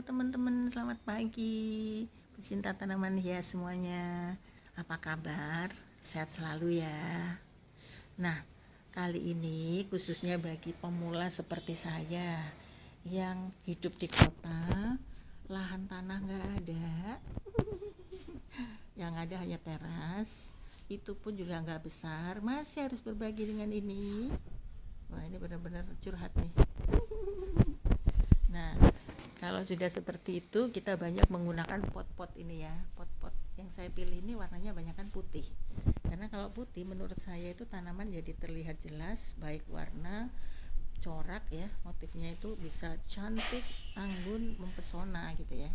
teman-teman, selamat pagi pecinta tanaman hias semuanya. Apa kabar? Sehat selalu ya. Nah, kali ini khususnya bagi pemula seperti saya yang hidup di kota, lahan tanah nggak ada, yang ada hanya teras, itu pun juga nggak besar, masih harus berbagi dengan ini. Wah, ini benar-benar curhat nih. Nah, kalau sudah seperti itu, kita banyak menggunakan pot-pot ini ya. Pot-pot yang saya pilih ini warnanya banyak kan putih. Karena kalau putih menurut saya itu tanaman jadi terlihat jelas, baik warna, corak ya, motifnya itu bisa cantik, anggun, mempesona gitu ya.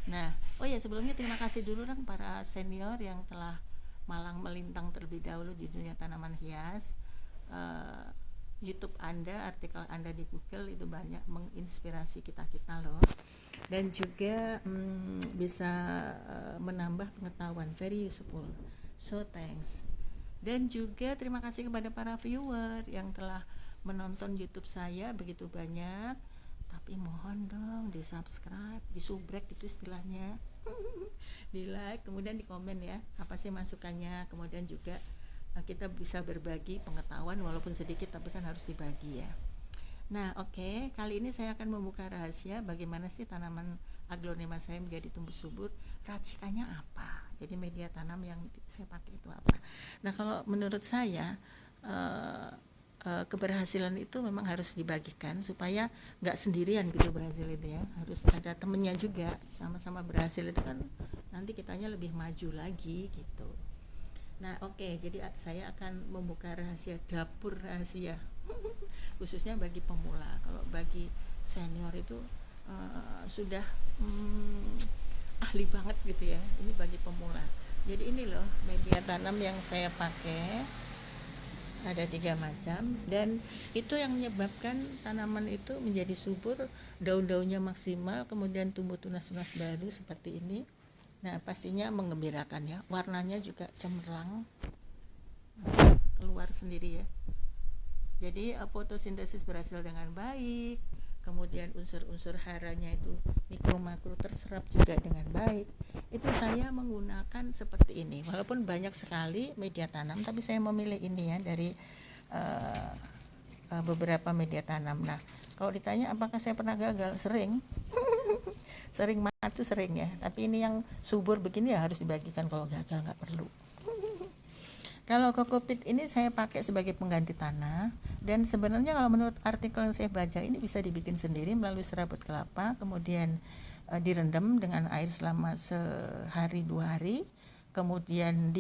Nah, oh ya sebelumnya terima kasih dulu dong para senior yang telah malang melintang terlebih dahulu di dunia tanaman hias. Eh, YouTube Anda, artikel Anda di Google itu banyak menginspirasi kita-kita loh. Dan juga bisa menambah pengetahuan, very useful. So thanks. Dan juga terima kasih kepada para viewer yang telah menonton YouTube saya begitu banyak. Tapi mohon dong di subscribe, di subrek itu istilahnya. Di like, kemudian di komen ya, apa sih masukannya. Kemudian juga kita bisa berbagi pengetahuan walaupun sedikit, tapi kan harus dibagi ya. Nah, oke, kali ini saya akan membuka rahasia bagaimana sih tanaman aglonema saya menjadi tumbuh subur. Racikannya apa? Jadi media tanam yang saya pakai itu apa? Nah, kalau menurut saya keberhasilan itu memang harus dibagikan supaya nggak sendirian gitu berhasil itu ya. Harus ada temennya juga, sama-sama berhasil itu kan nanti kitanya lebih maju lagi gitu. Nah, oke, jadi saya akan membuka rahasia dapur rahasia khususnya bagi pemula. Kalau bagi senior itu sudah ahli banget gitu ya. Ini bagi pemula. Jadi ini loh media tanam yang saya pakai, ada 3 macam, dan itu yang menyebabkan tanaman itu menjadi subur, daun-daunnya maksimal, kemudian tumbuh tunas-tunas baru seperti ini. Nah, pastinya menggembirakan ya. Warnanya juga cemerlang, keluar sendiri ya. Jadi fotosintesis berhasil dengan baik. Kemudian unsur-unsur haranya itu mikro makro terserap juga dengan baik. Itu saya menggunakan seperti ini. Walaupun banyak sekali media tanam, tapi saya memilih ini ya dari beberapa media tanam. Nah, kalau ditanya apakah saya pernah gagal, sering. Sering maju sering ya, tapi ini yang subur begini ya harus dibagikan, kalau gagal nggak perlu. Kalau kokopit ini saya pakai sebagai pengganti tanah, dan sebenarnya kalau menurut artikel yang saya baca ini bisa dibikin sendiri melalui serabut kelapa, kemudian direndam dengan air selama sehari 2 hari, kemudian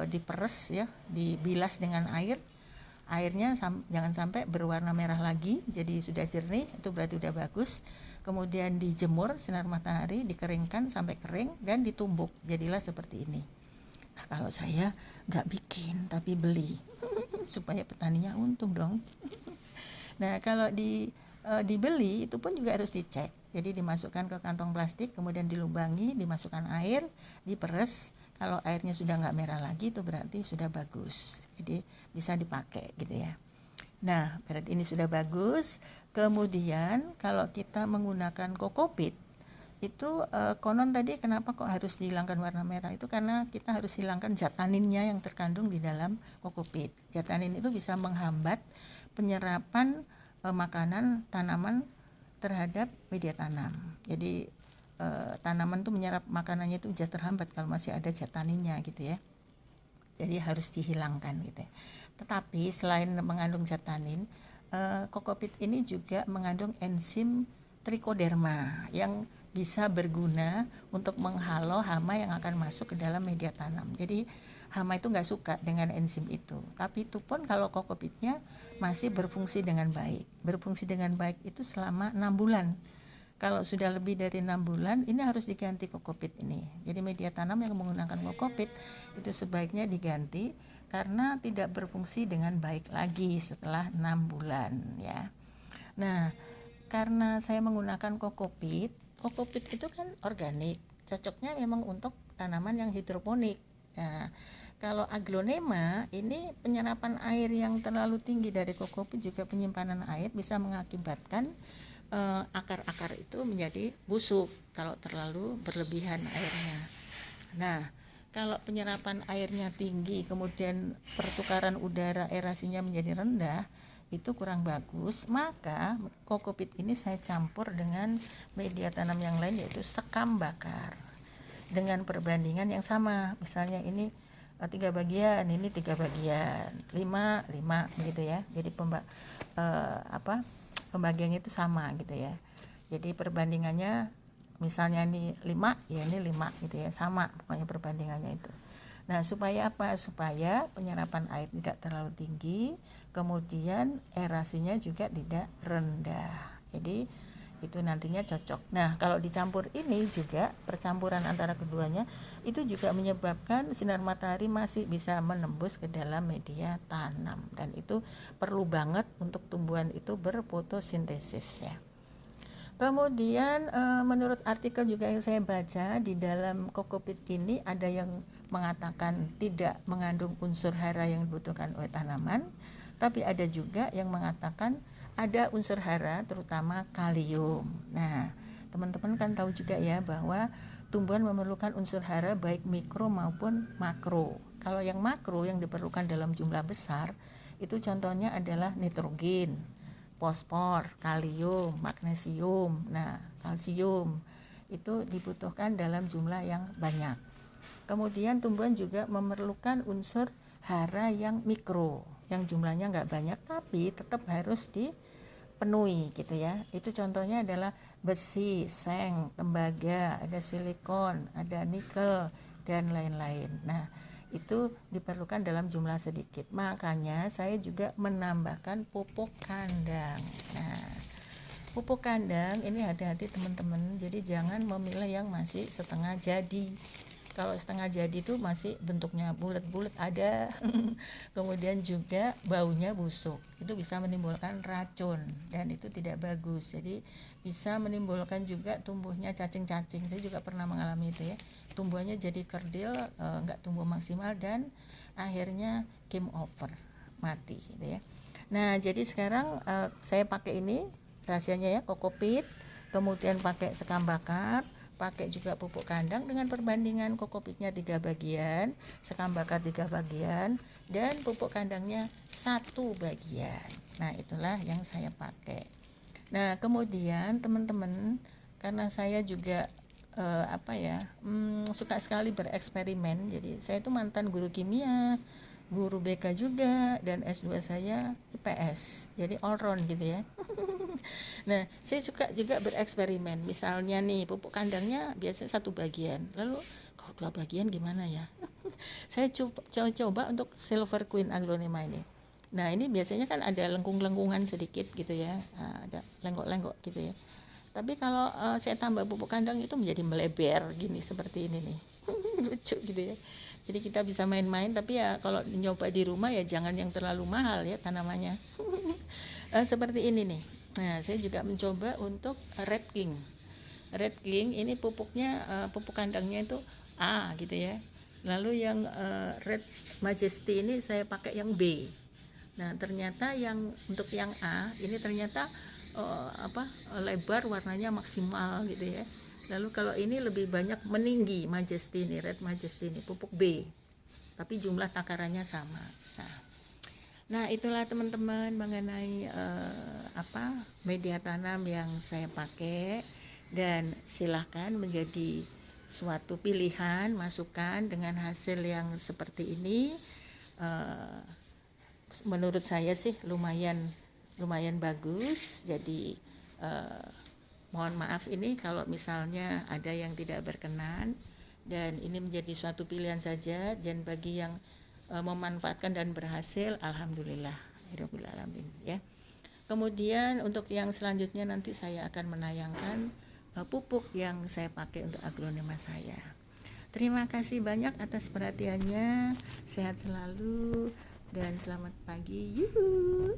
diperes ya, dibilas dengan airnya jangan sampai berwarna merah lagi, jadi sudah jernih, itu berarti udah bagus. Kemudian dijemur sinar matahari, dikeringkan sampai kering, dan ditumbuk, jadilah seperti ini. Nah, kalau saya nggak bikin tapi beli supaya petaninya untung dong. Nah, kalau dibeli itu pun juga harus dicek, jadi dimasukkan ke kantong plastik, kemudian dilubangi, dimasukkan air, diperes. Kalau airnya sudah nggak merah lagi itu berarti sudah bagus, jadi bisa dipakai gitu ya. Nah, berarti ini sudah bagus. Kemudian kalau kita menggunakan kokopit itu konon tadi kenapa kok harus dihilangkan warna merah, itu karena kita harus hilangkan zat taninnya yang terkandung di dalam kokopit. Zat tanin itu bisa menghambat penyerapan makanan tanaman terhadap media tanam. Jadi tanaman tuh menyerap makanannya itu bisa terhambat kalau masih ada zat taninnya gitu ya. Jadi harus dihilangkan gitu ya. Tetapi selain mengandung zat tanin, kokopit ini juga mengandung enzim trichoderma yang bisa berguna untuk menghalau hama yang akan masuk ke dalam media tanam. Jadi hama itu nggak suka dengan enzim itu. Tapi itu pun kalau kokopitnya masih berfungsi dengan baik. Berfungsi dengan baik itu selama 6 bulan. Kalau sudah lebih dari 6 bulan, ini harus diganti kokopit ini. Jadi media tanam yang menggunakan kokopit itu sebaiknya diganti karena tidak berfungsi dengan baik lagi setelah 6 bulan ya. Nah, karena saya menggunakan kokopit itu kan organik, cocoknya memang untuk tanaman yang hidroponik. Nah, kalau aglonema ini penyerapan air yang terlalu tinggi dari kokopit, juga penyimpanan air bisa mengakibatkan akar-akar itu menjadi busuk kalau terlalu berlebihan airnya. Nah, kalau penyerapan airnya tinggi kemudian pertukaran udara aerasinya menjadi rendah, itu kurang bagus. Maka kokopit ini saya campur dengan media tanam yang lain, yaitu sekam bakar dengan perbandingan yang sama. Misalnya ini 3 bagian, ini 3 bagian, 5 begitu ya. Jadi pembagiannya itu sama gitu ya. Jadi perbandingannya misalnya ini 5, ya ini 5 gitu ya, sama pokoknya perbandingannya itu. Nah, supaya apa? Supaya penyerapan air tidak terlalu tinggi, kemudian aerasinya juga tidak rendah. Jadi itu nantinya cocok. Nah, kalau dicampur ini juga, percampuran antara keduanya itu juga menyebabkan sinar matahari masih bisa menembus ke dalam media tanam, dan itu perlu banget untuk tumbuhan itu berfotosintesis ya. Kemudian menurut artikel juga yang saya baca, di dalam kokopit ini ada yang mengatakan tidak mengandung unsur hara yang dibutuhkan oleh tanaman, tapi ada juga yang mengatakan ada unsur hara, terutama kalium. Nah, teman-teman kan tahu juga ya bahwa tumbuhan memerlukan unsur hara baik mikro maupun makro. Kalau yang makro yang diperlukan dalam jumlah besar itu contohnya adalah nitrogen, fosfor, kalium, magnesium. Nah, kalsium itu dibutuhkan dalam jumlah yang banyak. Kemudian tumbuhan juga memerlukan unsur hara yang mikro, yang jumlahnya nggak banyak tapi tetap harus dipenuhi gitu ya. Itu contohnya adalah besi, seng, tembaga, ada silikon, ada nikel, dan lain-lain. Nah, itu diperlukan dalam jumlah sedikit. Makanya saya juga menambahkan pupuk kandang. Nah, pupuk kandang ini hati-hati teman-teman. Jadi jangan memilih yang masih setengah jadi. Kalau setengah jadi itu masih bentuknya bulat-bulat ada. Kemudian juga baunya busuk. Itu bisa menimbulkan racun dan itu tidak bagus. Jadi bisa menimbulkan juga tumbuhnya cacing-cacing. Saya juga pernah mengalami itu ya. Tumbuhannya jadi kerdil, enggak tumbuh maksimal dan akhirnya game over, mati gitu ya. Nah, jadi sekarang saya pakai ini rahasianya ya, kokopit, kemudian pakai sekam bakar, pakai juga pupuk kandang dengan perbandingan kokopitnya 3 bagian, sekam bakar 3 bagian, dan pupuk kandangnya 1 bagian. Nah, itulah yang saya pakai. Nah, kemudian teman-teman, karena saya juga suka sekali bereksperimen. Jadi saya itu mantan guru kimia, guru BK juga, dan S2 saya IPS. Jadi all round gitu ya. Nah, saya suka juga bereksperimen. Misalnya nih, pupuk kandangnya biasanya 1 bagian. Lalu kalau 2 bagian gimana ya? Saya coba untuk Silver Queen Aglonema ini. Nah, ini biasanya kan ada lengkung-lengkungan sedikit gitu ya. Ada lenggok-lenggok gitu ya. Tapi kalau saya tambah pupuk kandang itu menjadi melebar gini seperti ini nih. Lucu gitu ya. Jadi kita bisa main-main, tapi ya kalau nyoba di rumah ya jangan yang terlalu mahal ya tanamannya. Seperti ini nih. Nah, saya juga mencoba untuk Red King. Red King ini pupuknya, pupuk kandangnya itu A gitu ya. Lalu yang Red Majesty ini saya pakai yang B. Nah, ternyata yang untuk yang A ini ternyata lebar, warnanya maksimal gitu ya. Lalu kalau ini lebih banyak meninggi, Majesty ini, Red Majesty ini pupuk B, tapi jumlah takarannya sama. Nah itulah teman-teman mengenai media tanam yang saya pakai, dan silahkan menjadi suatu pilihan, masukan dengan hasil yang seperti ini. Menurut saya sih lumayan bagus. Jadi mohon maaf ini kalau misalnya ada yang tidak berkenan, dan ini menjadi suatu pilihan saja, dan bagi yang memanfaatkan dan berhasil, alhamdulillah rabbil alamin ya. Kemudian untuk yang selanjutnya nanti saya akan menayangkan pupuk yang saya pakai untuk aglonema saya. Terima kasih banyak atas perhatiannya, sehat selalu dan selamat pagi. Yuhu.